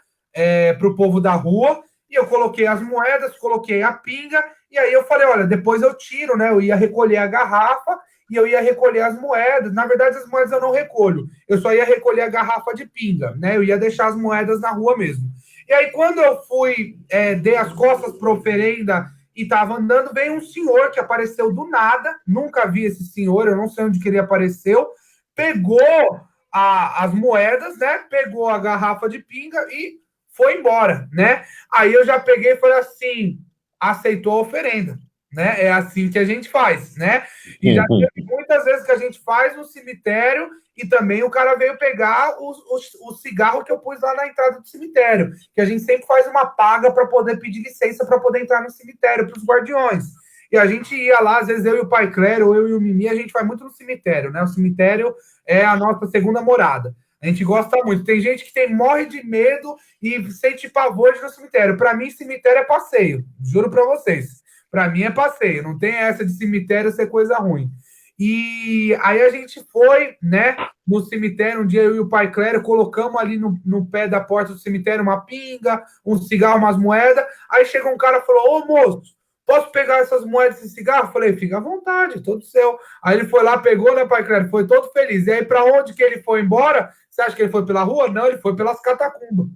Speaker 1: para o povo da rua e eu coloquei as moedas, coloquei a pinga e aí eu falei, olha, depois eu tiro, né? Eu ia recolher a garrafa e eu ia recolher as moedas. Na verdade, as moedas eu não recolho. Eu só ia recolher a garrafa de pinga, né? Eu ia deixar as moedas na rua mesmo. E aí, quando eu fui, dei as costas para oferenda e estava andando, veio um senhor que apareceu do nada. Nunca vi esse senhor, eu não sei onde que ele apareceu. Pegou as moedas, né? Pegou a garrafa de pinga e foi embora, né? Aí eu já peguei e falei assim, aceitou a oferenda, né? É assim que a gente faz, né? E já teve muitas vezes que a gente faz no cemitério e também o cara veio pegar o cigarro que eu pus lá na entrada do cemitério, que a gente sempre faz uma paga para poder pedir licença para poder entrar no cemitério para os guardiões. E a gente ia lá, às vezes eu e o Pai Clério, ou eu e o Mimi, a gente vai muito no cemitério, né? O cemitério é a nossa segunda morada. A gente gosta muito. Tem gente que morre de medo e sente pavor de ir no cemitério. Para mim, cemitério é passeio. Juro para vocês. Para mim é passeio. Não tem essa de cemitério ser coisa ruim. E aí a gente foi, né, no cemitério, um dia eu e o Pai Clério colocamos ali no pé da porta do cemitério uma pinga, um cigarro, umas moedas. Aí chegou um cara e falou: ô moço, posso pegar essas moedas e cigarro? Eu falei: fica à vontade, todo seu. Aí ele foi lá, pegou, né, Pai Clério? Foi todo feliz. E aí, para onde que ele foi embora? Você acha que ele foi pela rua? Não, ele foi pelas catacumbas.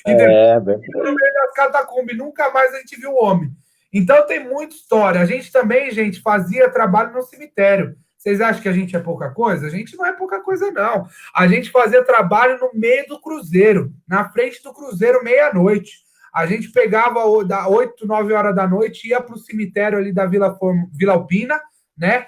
Speaker 1: No meio das catacumbas, nunca mais a gente viu o homem. Então tem muita história. A gente também, gente, fazia trabalho no cemitério. Vocês acham que a gente é pouca coisa? A gente não é pouca coisa, não. A gente fazia trabalho no meio do cruzeiro, na frente do cruzeiro, meia-noite. A gente pegava da 8, 9 horas da noite, ia para o cemitério ali da Vila Alpina, né?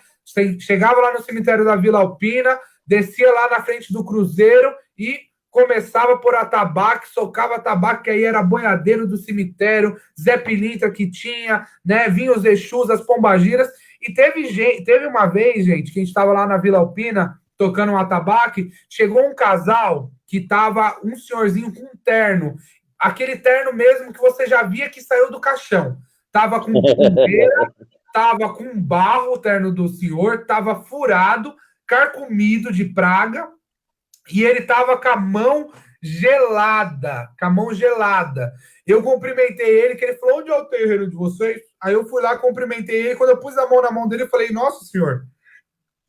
Speaker 1: Chegava lá no cemitério da Vila Alpina, descia lá na frente do cruzeiro e começava por atabaque, socava atabaque, que aí era boiadeiro do cemitério, Zé Pilintra que tinha, né? Vinha os Exus, as pombagiras. E teve uma vez, gente, que a gente estava lá na Vila Alpina, tocando um atabaque, chegou um casal que estava um senhorzinho com um terno, aquele terno mesmo que você já via que saiu do caixão. Tava com poeira, tava com barro, o terno do senhor, tava furado, carcomido de praga, e ele tava com a mão gelada, Eu cumprimentei ele, que ele falou: onde é o terreiro de vocês? Aí eu fui lá, cumprimentei ele, quando eu pus a mão na mão dele, eu falei: nossa, senhor,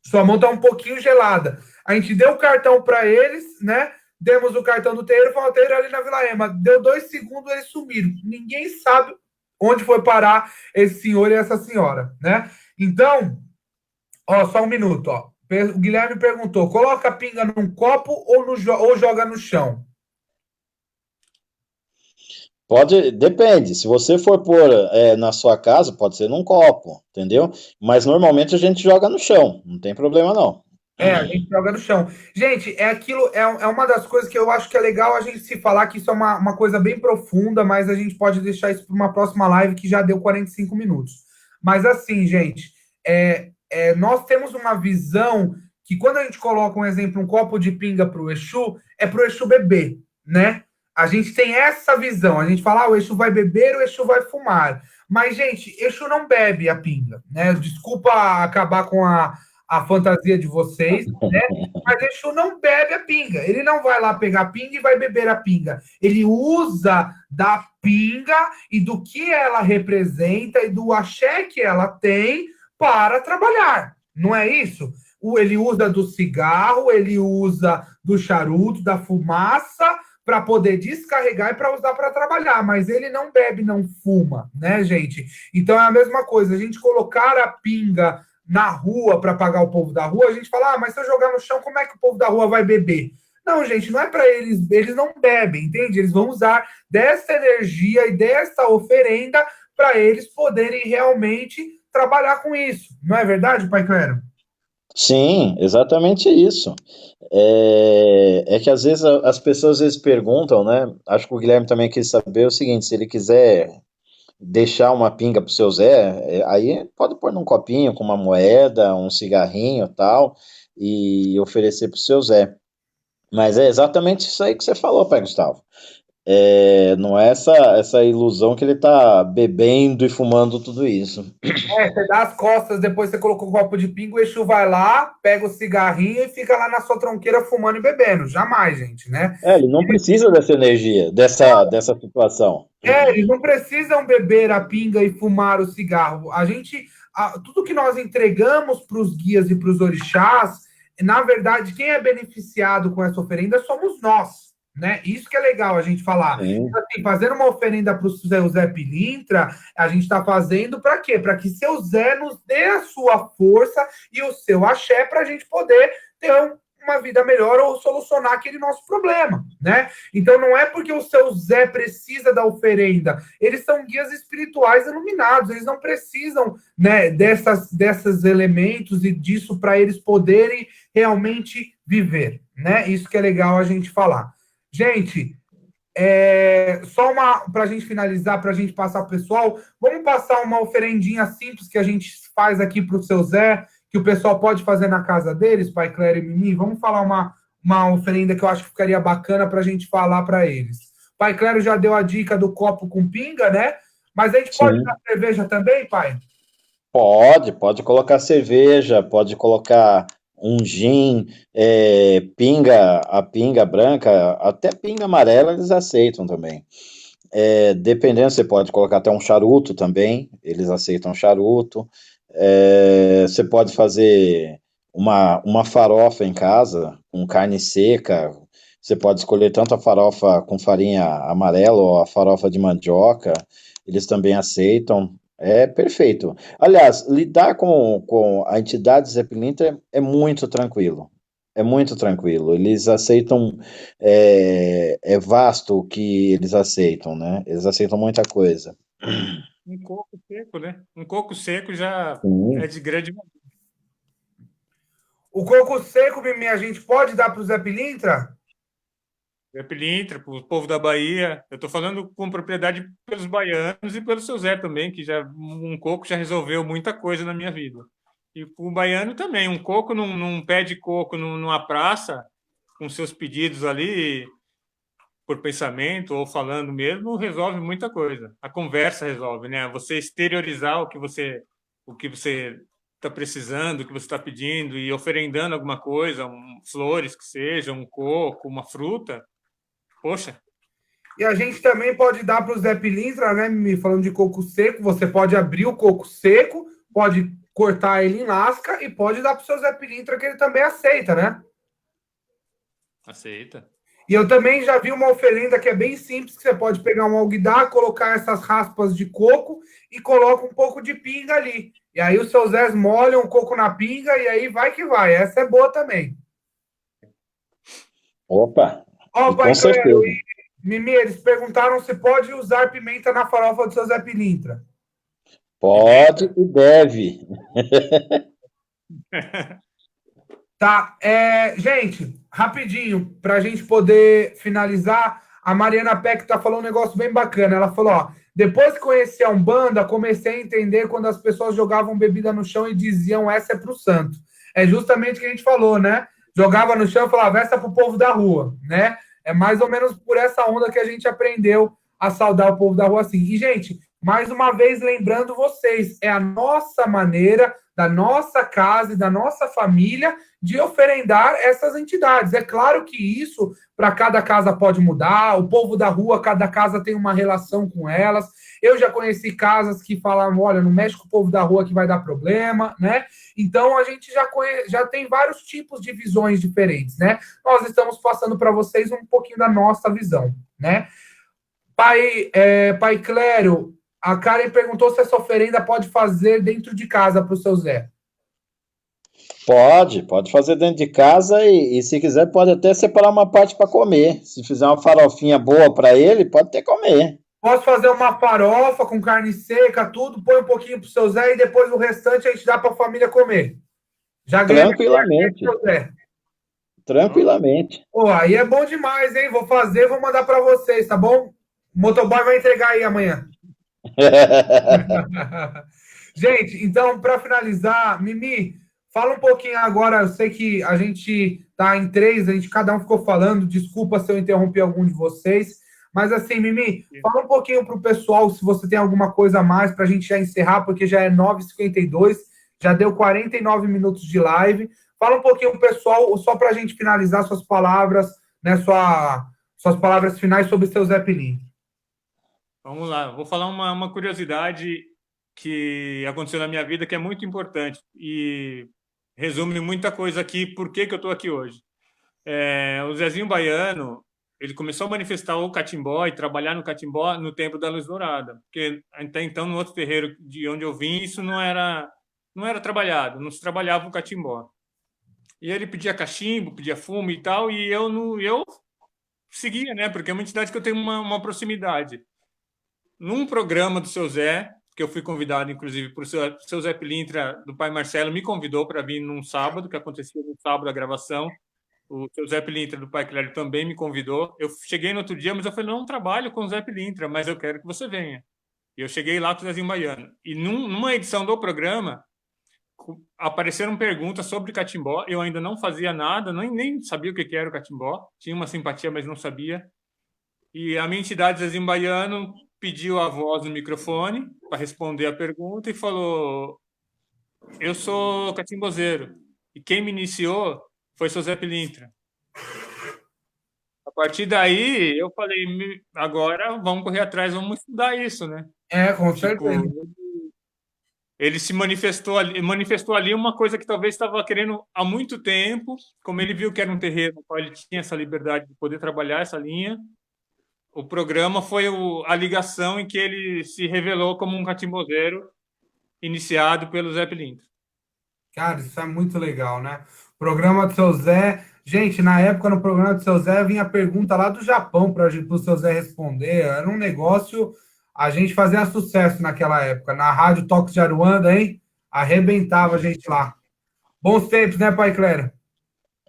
Speaker 1: sua mão tá um pouquinho gelada. A gente deu o cartão para eles, né? Demos o cartão do terreiro, falou: o terreiro ali na Vila Ema. Deu 2 segundos, eles sumiram. Ninguém sabe onde foi parar esse senhor e essa senhora, né? Então, ó, só um minuto, ó. O Guilherme perguntou: coloca a pinga num copo ou joga no chão?
Speaker 3: Depende. Se você for pôr na sua casa, pode ser num copo, entendeu? Mas normalmente a gente joga no chão, não tem problema não.
Speaker 1: A gente joga no chão. Gente, é uma das coisas que eu acho que é legal a gente se falar, que isso é uma coisa bem profunda, mas a gente pode deixar isso para uma próxima live que já deu 45 minutos. Mas assim, gente, nós temos uma visão que quando a gente coloca um exemplo, um copo de pinga para o Exu, é para o Exu beber, né? A gente tem essa visão, a gente fala: o Exu vai beber, o Exu vai fumar. Mas, gente, Exu não bebe a pinga, né? Desculpa acabar com a fantasia de vocês, né? Mas Exu não bebe a pinga. Ele não vai lá pegar a pinga e vai beber a pinga. Ele usa da pinga e do que ela representa e do axé que ela tem para trabalhar. Não é isso? Ele usa do cigarro, ele usa do charuto, da fumaça, para poder descarregar e para usar para trabalhar, mas ele não bebe, não fuma, né, gente? Então é a mesma coisa, a gente colocar a pinga na rua para pagar o povo da rua, a gente fala, mas se eu jogar no chão, como é que o povo da rua vai beber? Não, gente, não é para eles não bebem, entende? Eles vão usar dessa energia e dessa oferenda para eles poderem realmente trabalhar com isso. Não é verdade, Pai Clero?
Speaker 3: Sim, exatamente isso. É que às vezes as pessoas às vezes perguntam, né? Acho que o Guilherme também quis saber o seguinte: se ele quiser deixar uma pinga pro seu Zé, aí pode pôr num copinho com uma moeda, um cigarrinho e tal, e oferecer pro seu Zé. Mas é exatamente isso aí que você falou, Pai Gustavo. Não é essa ilusão que ele tá bebendo e fumando tudo isso.
Speaker 1: Você dá as costas, depois você colocou o copo de pinga, o Exu vai lá, pega o cigarrinho e fica lá na sua tronqueira fumando e bebendo. Jamais, gente, né?
Speaker 3: Ele não precisa dessa energia, dessa situação.
Speaker 1: Eles não precisam beber a pinga e fumar o cigarro. Tudo que nós entregamos para os guias e para os orixás, na verdade, quem é beneficiado com essa oferenda somos nós, né? Isso que é legal a gente falar.
Speaker 3: Sim.
Speaker 1: Assim, fazer uma oferenda para o seu Zé Pilintra, a gente está fazendo para quê? Para que seu Zé nos dê a sua força e o seu axé para a gente poder ter uma vida melhor ou solucionar aquele nosso problema, né? Então não é porque o seu Zé precisa da oferenda, eles são guias espirituais iluminados, eles não precisam, né, desses elementos e disso para eles poderem realmente viver, né? Isso que é legal a gente falar. Gente, só para a gente finalizar, para a gente passar para o pessoal, vamos passar uma oferendinha simples que a gente faz aqui para o seu Zé, que o pessoal pode fazer na casa deles, Pai Clério e Mimi. Vamos falar uma oferenda que eu acho que ficaria bacana para a gente falar para eles. Pai Clério já deu a dica do copo com pinga, né? Mas a gente pode dar cerveja também, pai?
Speaker 3: Pode colocar cerveja, pode colocar um gin, a pinga branca, até pinga amarela eles aceitam também. Dependendo, você pode colocar até um charuto também, eles aceitam charuto. Você pode fazer uma farofa em casa, com carne seca. Você pode escolher tanto a farofa com farinha amarela ou a farofa de mandioca, eles também aceitam. É perfeito. Aliás, lidar com a entidade Zé Pilintra é muito tranquilo. É muito tranquilo. Eles aceitam, é vasto o que eles aceitam, né? Eles aceitam muita coisa.
Speaker 2: Um coco seco, né? Um coco seco já
Speaker 3: Sim.
Speaker 2: é de grande valor.
Speaker 1: O coco seco, Mimi, a gente pode dar para o Zé Pilintra?
Speaker 2: Zé Pilintra, para o povo da Bahia. Eu estou falando com propriedade pelos baianos e pelo seu Zé também, que já um coco já resolveu muita coisa na minha vida. E o baiano também, um coco num pé de coco numa praça, com seus pedidos ali, por pensamento ou falando mesmo, resolve muita coisa. A conversa resolve, né? Você exteriorizar o que você está precisando, o que você está pedindo e oferendando alguma coisa, flores que sejam, um coco, uma fruta. Poxa.
Speaker 1: E a gente também pode dar para o Zé Pilintra, né, Mimi? Falando de coco seco, você pode abrir o coco seco, pode cortar ele em lasca e pode dar para o seu Zé Pilintra, que ele também aceita, né?
Speaker 2: Aceita.
Speaker 1: E eu também já vi uma oferenda que é bem simples, que você pode pegar um alguidar, colocar essas raspas de coco e coloca um pouco de pinga ali. E aí os seus Zés molham o coco na pinga e aí vai que vai. Essa é boa também.
Speaker 3: Opa!
Speaker 1: Ó,
Speaker 3: Com certeza.
Speaker 1: Mimi, eles perguntaram se pode usar pimenta na farofa do seu Zé Pilintra.
Speaker 3: Pode e deve.
Speaker 1: Tá, gente, rapidinho, para a gente poder finalizar, a Mariana Peck tá falando um negócio bem bacana. Ela falou, ó, depois que conheci a Umbanda, comecei a entender quando as pessoas jogavam bebida no chão e diziam essa é pro santo. É justamente o que a gente falou, né? Jogava no chão e falava essa é pro povo da rua, né? É mais ou menos por essa onda que a gente aprendeu a saudar o povo da rua assim. E, gente, mais uma vez lembrando vocês, é a nossa maneira da nossa casa e da nossa família de oferendar essas entidades. É claro que isso, para cada casa, pode mudar, o povo da rua, cada casa tem uma relação com elas. Eu já conheci casas que falavam, olha, não mexe com o povo da rua que vai dar problema, né? Então, a gente já tem vários tipos de visões diferentes, né? Nós estamos passando para vocês um pouquinho da nossa visão, né? Pai Clério, a Karen perguntou se essa oferenda pode fazer dentro de casa para o seu Zé.
Speaker 3: Pode fazer dentro de casa e se quiser pode até separar uma parte para comer. Se fizer uma farofinha boa para ele, pode até comer.
Speaker 1: Posso fazer uma farofa com carne seca, tudo, põe um pouquinho pro seu Zé e depois o restante a gente dá para a família comer. Já ganha
Speaker 3: Tranquilamente.
Speaker 1: seu Zé.
Speaker 3: Tranquilamente.
Speaker 1: Pô, aí é bom demais, hein? Vou fazer, vou mandar para vocês, tá bom? O motoboy vai entregar aí amanhã. Gente, então, para finalizar, Mimi, fala um pouquinho agora. Eu sei que a gente tá em três, cada um ficou falando. Desculpa se eu interrompi algum de vocês. Mas assim, Mimi, fala um pouquinho para o pessoal se você tem alguma coisa a mais para a gente já encerrar, porque já é 9h52, já deu 49 minutos de live. Fala um pouquinho pro pessoal, só para a gente finalizar suas palavras, né, suas palavras finais sobre o seu Zé Pilintra.
Speaker 2: Vamos lá, vou falar uma curiosidade que aconteceu na minha vida que é muito importante e resume muita coisa aqui, por que eu estou aqui hoje. O Zezinho Baiano, ele começou a manifestar o catimbó e trabalhar no catimbó no Templo da Luz Dourada, porque até então, no outro terreiro de onde eu vim, isso não era trabalhado, não se trabalhava o catimbó. E ele pedia cachimbo, pedia fumo e tal, e eu seguia, né? Porque é uma entidade que eu tenho uma proximidade. Num programa do seu Zé, que eu fui convidado, inclusive, por seu Zé Pilintra, do pai Marcelo, me convidou para vir num sábado, que acontecia no sábado a gravação. O seu Zé Pilintra, do pai Clério, também me convidou. Eu cheguei no outro dia, mas eu falei, não trabalho com o Zé Pilintra, mas eu quero que você venha. E eu cheguei lá com o Zezinho Baiano. E numa edição do programa, apareceram perguntas sobre catimbó. Eu ainda não fazia nada, nem sabia o que era o catimbó. Tinha uma simpatia, mas não sabia. E a minha entidade, Zezinho Baiano, pediu a voz no microfone para responder a pergunta e falou: eu sou catimbozeiro. E quem me iniciou foi seu Zé Pilintra. A partir daí, eu falei, agora vamos correr atrás, vamos estudar isso, né?
Speaker 1: Com certeza.
Speaker 2: Ele se manifestou ali uma coisa que talvez estava querendo há muito tempo, como ele viu que era um terreiro no qual ele tinha essa liberdade de poder trabalhar essa linha. O programa foi a ligação em que ele se revelou como um catimbozeiro iniciado pelo Zé Pilintra.
Speaker 1: Cara, isso é muito legal, né? Programa do seu Zé. Gente, na época, no programa do seu Zé, vinha pergunta lá do Japão para o seu Zé responder. Era um negócio. A gente fazia sucesso naquela época. Na Rádio Toques de Aruanda, hein? Arrebentava a gente lá. Bons tempos, né, pai Clério?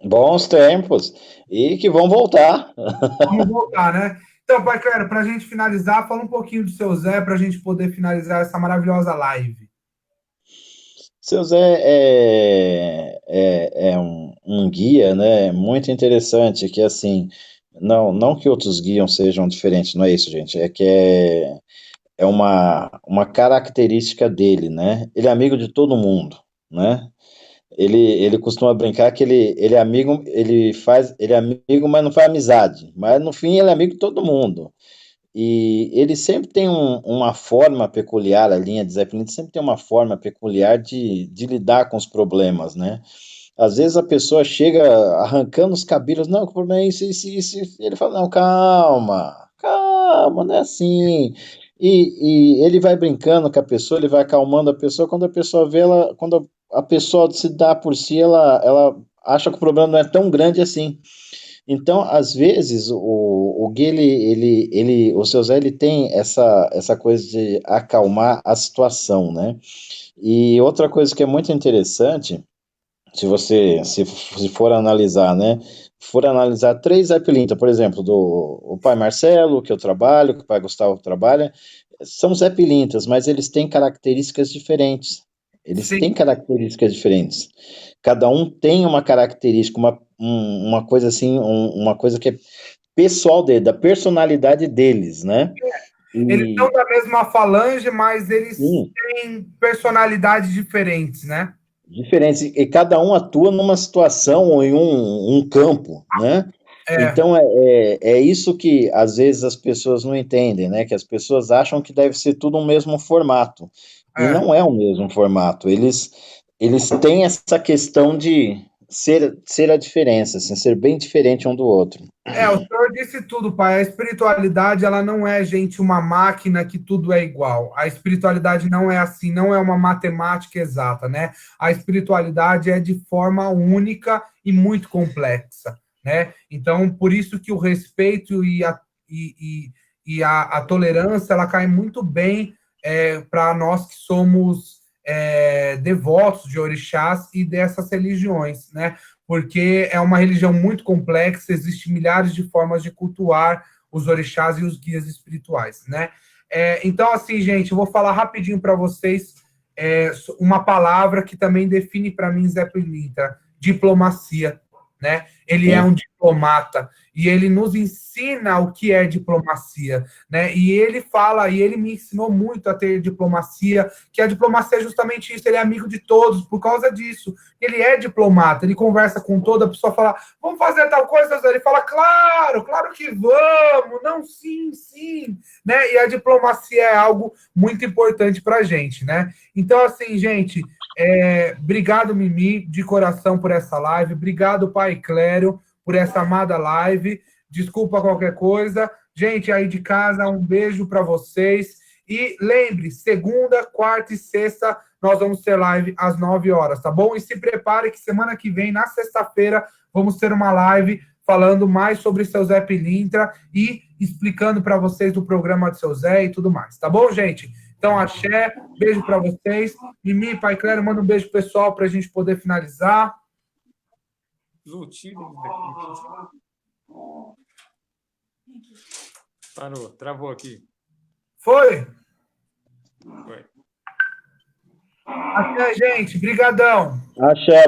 Speaker 3: Bons tempos. E que vão voltar.
Speaker 1: Vamos voltar, né? Então, pai Clério, para a gente finalizar, fala um pouquinho do seu Zé para a gente poder finalizar essa maravilhosa live.
Speaker 3: Seu Zé é um guia, né, muito interessante, que assim, não que outros guias sejam diferentes, não é isso, gente, é que é uma característica dele, né, ele é amigo de todo mundo, né, ele costuma brincar que ele é amigo, ele é amigo, mas não faz amizade, mas no fim ele é amigo de todo mundo. E ele sempre tem uma forma peculiar, a linha de Zé Pilintra sempre tem uma forma peculiar de lidar com os problemas, né? Às vezes a pessoa chega arrancando os cabelos, não, o problema é isso, isso, isso. Ele fala, não, calma, não é assim. E ele vai brincando com a pessoa, ele vai acalmando a pessoa, quando a pessoa vê, quando a pessoa se dá por si, ela acha que o problema não é tão grande assim. Então, às vezes, o Gui, o seu Zé, ele tem essa coisa de acalmar a situação, né? E outra coisa que é muito interessante, se for analisar, né? For analisar três Zé Pilintra, por exemplo, o pai Marcelo, que eu trabalho, que o pai Gustavo trabalha, são Zé Pilintras, mas eles têm características diferentes. Têm características diferentes. Cada um tem uma característica, uma coisa assim, uma coisa que é pessoal dele, da personalidade deles, né?
Speaker 1: Eles são da mesma falange, mas eles têm personalidades diferentes, né?
Speaker 3: diferentes, e cada um atua numa situação ou em um campo, né?
Speaker 1: É,
Speaker 3: Então, é isso que, às vezes, as pessoas não entendem, né? Que as pessoas acham que deve ser tudo um mesmo formato, e
Speaker 1: é.
Speaker 3: não é o mesmo formato. Eles têm essa questão de ser a diferença, assim, ser bem diferente um do outro.
Speaker 1: O senhor disse tudo, pai. A espiritualidade, ela não é, gente, uma máquina que tudo é igual. A espiritualidade não é assim, não é uma matemática exata, né? A espiritualidade é de forma única e muito complexa, né? Então, por isso que o respeito e a tolerância, ela cai muito bem para nós que somos devotos de orixás e dessas religiões, né? Porque é uma religião muito complexa, existem milhares de formas de cultuar os orixás e os guias espirituais, né? Então, assim, gente, eu vou falar rapidinho para vocês uma palavra que também define para mim Zé Pilintra: diplomacia, né? Ele é
Speaker 3: Sim.
Speaker 1: um diplomata e ele nos ensina o que é diplomacia, né? E ele fala, e ele me ensinou muito a ter diplomacia, que a diplomacia é justamente isso, ele é amigo de todos por causa disso. Ele é diplomata, ele conversa com toda a pessoa, fala, vamos fazer tal coisa, ele fala, claro, claro que vamos, não, sim, sim, né? E a diplomacia é algo muito importante para a gente, né? Então, assim, gente, obrigado, Mimi, de coração por essa live, obrigado, Pai Clério, por essa amada live, desculpa qualquer coisa, gente aí de casa, um beijo para vocês, e lembre, segunda, quarta e sexta, nós vamos ter live às 9 horas, tá bom? E se prepare que semana que vem, na sexta-feira, vamos ter uma live falando mais sobre seu Zé Pilintra e explicando para vocês do programa do seu Zé e tudo mais, tá bom, gente? Então, axé, beijo para vocês. Mimi, Pai Clério, manda um beijo pessoal para a gente poder finalizar.
Speaker 2: Parou, travou aqui.
Speaker 1: Foi?
Speaker 2: Foi.
Speaker 1: Até, gente. Brigadão.
Speaker 3: Axé.